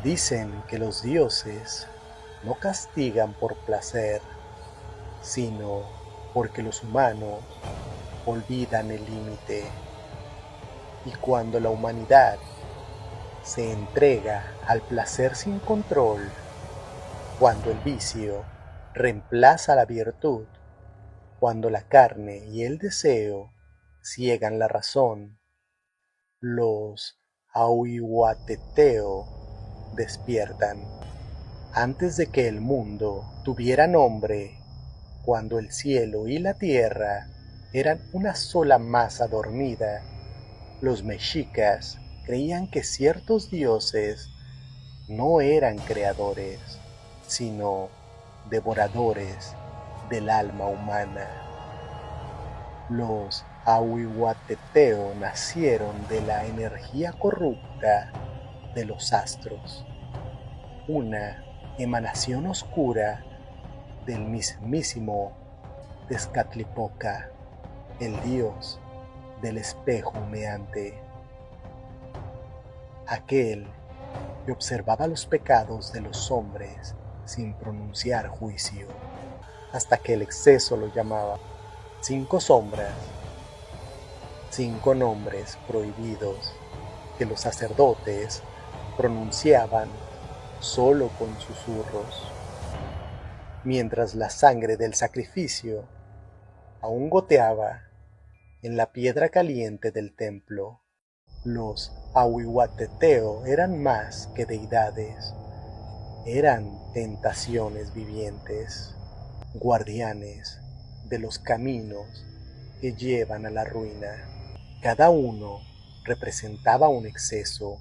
Dicen que los dioses no castigan por placer, sino porque los humanos olvidan el límite. Y cuando la humanidad se entrega al placer sin control, cuando el vicio reemplaza la virtud, cuando la carne y el deseo ciegan la razón, los Ahuihuateteo despiertan. Antes de que el mundo tuviera nombre, cuando el cielo y la tierra eran una sola masa dormida, los mexicas creían que ciertos dioses no eran creadores, sino devoradores del alma humana. Los Ahuihuateteo nacieron de la energía corrupta de los astros, una emanación oscura del mismísimo Tezcatlipoca, el dios del espejo humeante, aquel que observaba los pecados de los hombres sin pronunciar juicio, hasta que el exceso lo llamaba. 5 sombras, 5 nombres prohibidos que los sacerdotes pronunciaban solo con susurros, mientras la sangre del sacrificio aún goteaba en la piedra caliente del templo. Los Ahuihuateteo eran más que deidades, eran tentaciones vivientes, guardianes de los caminos que llevan a la ruina. Cada uno representaba un exceso,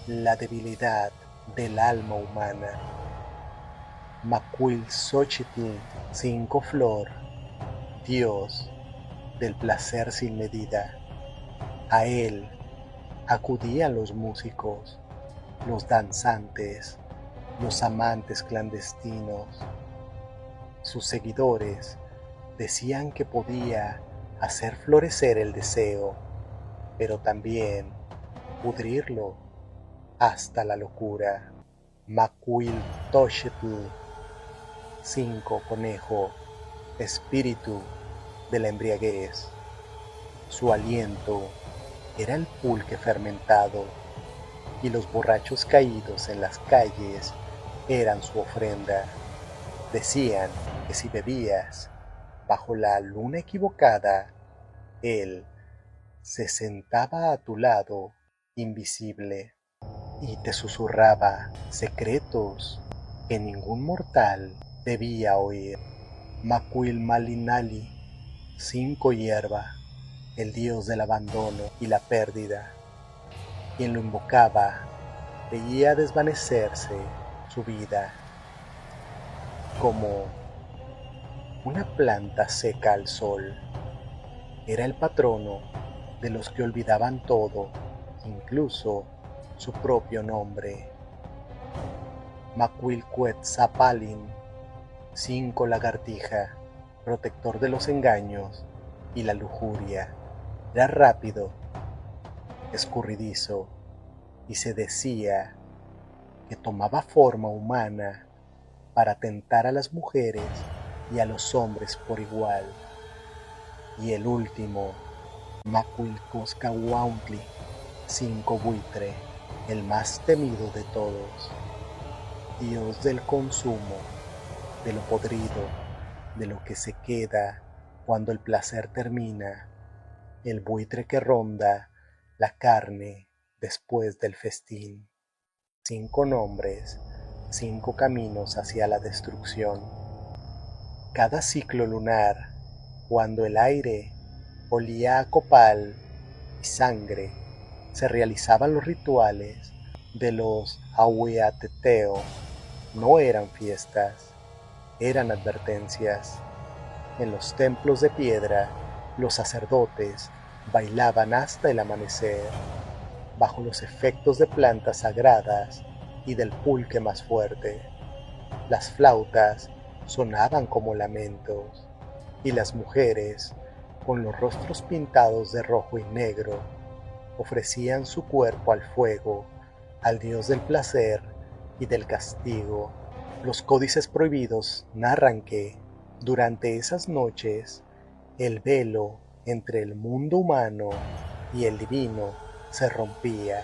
la debilidad del alma humana. Macuilxochitl, 5 flor, dios del placer sin medida. A él acudían los músicos, los danzantes, los amantes clandestinos. Sus seguidores decían que podía hacer florecer el deseo, pero también pudrirlo hasta la locura. Macuiltoxetl, 5 conejo, espíritu de la embriaguez. Su aliento era el pulque fermentado, y los borrachos caídos en las calles eran su ofrenda. Decían que si bebías bajo la luna equivocada, él se sentaba a tu lado, invisible, y te susurraba secretos que ningún mortal debía oír. Macuilmalinali, 5 hierba, el dios del abandono y la pérdida. Quien lo invocaba veía desvanecerse su vida como una planta seca al sol. Era el patrono de los que olvidaban todo, incluso su propio nombre. Macuilcuetzapalin, 5 lagartija, protector de los engaños y la lujuria. Era rápido, escurridizo, y se decía que tomaba forma humana para tentar a las mujeres y a los hombres por igual. Y el último, Macuilcoscahuauntli, 5 buitre, el más temido de todos, dios del consumo, de lo podrido, de lo que se queda cuando el placer termina, el buitre que ronda la carne después del festín. 5 nombres, 5 caminos hacia la destrucción. Cada ciclo lunar, cuando el aire olía a copal y sangre, se realizaban los rituales de los Ahuihuateteo. No eran fiestas, eran advertencias. En los templos de piedra, los sacerdotes bailaban hasta el amanecer, bajo los efectos de plantas sagradas y del pulque más fuerte. Las flautas sonaban como lamentos, y las mujeres, con los rostros pintados de rojo y negro, ofrecían su cuerpo al fuego al dios del placer y del castigo. Los códices prohibidos narran que, durante esas noches, el velo entre el mundo humano y el divino se rompía.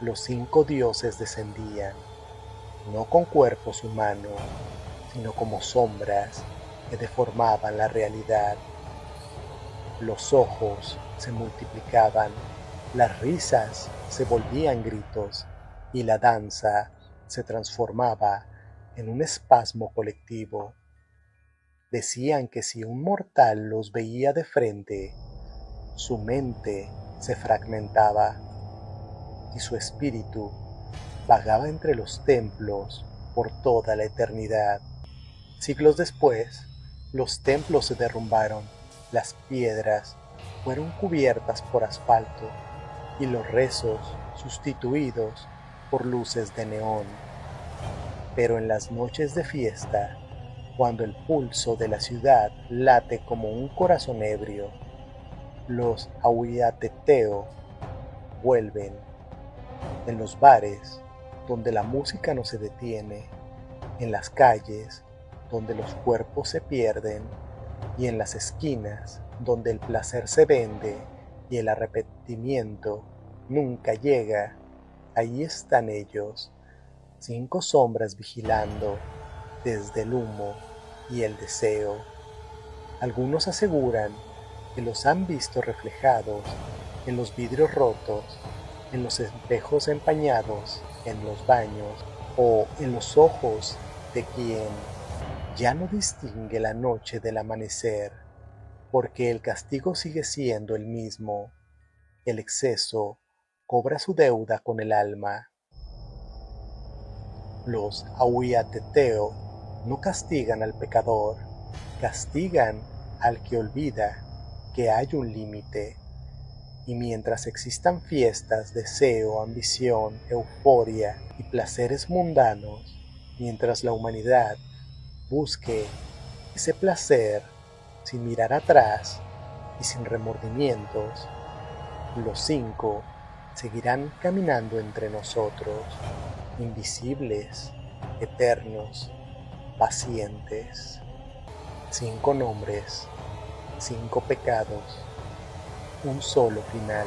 Los 5 dioses descendían, no con cuerpos humanos, sino como sombras que deformaban la realidad. Los ojos se multiplicaban, las risas se volvían gritos y la danza se transformaba en un espasmo colectivo. Decían que si un mortal los veía de frente, su mente se fragmentaba y su espíritu vagaba entre los templos por toda la eternidad. Siglos después, los templos se derrumbaron, las piedras fueron cubiertas por asfalto y los rezos sustituidos por luces de neón. Pero en las noches de fiesta, cuando el pulso de la ciudad late como un corazón ebrio, los Ahuiateteo vuelven. En los bares, donde la música no se detiene, en las calles, donde los cuerpos se pierden, y en las esquinas, donde el placer se vende y el arrepentimiento nunca llega, ahí están ellos, 5 sombras vigilando desde el humo y el deseo. Algunos aseguran que los han visto reflejados en los vidrios rotos, en los espejos empañados, en los baños o en los ojos de quien ya no distingue la noche del amanecer, porque el castigo sigue siendo el mismo. El exceso cobra su deuda con el alma. Los Ahuiateteo no castigan al pecador, castigan al que olvida que hay un límite. Y mientras existan fiestas, deseo, ambición, euforia y placeres mundanos, mientras la humanidad busque ese placer sin mirar atrás y sin remordimientos, los 5 seguirán caminando entre nosotros, invisibles, eternos, pacientes. 5 nombres, 5 pecados, un solo final.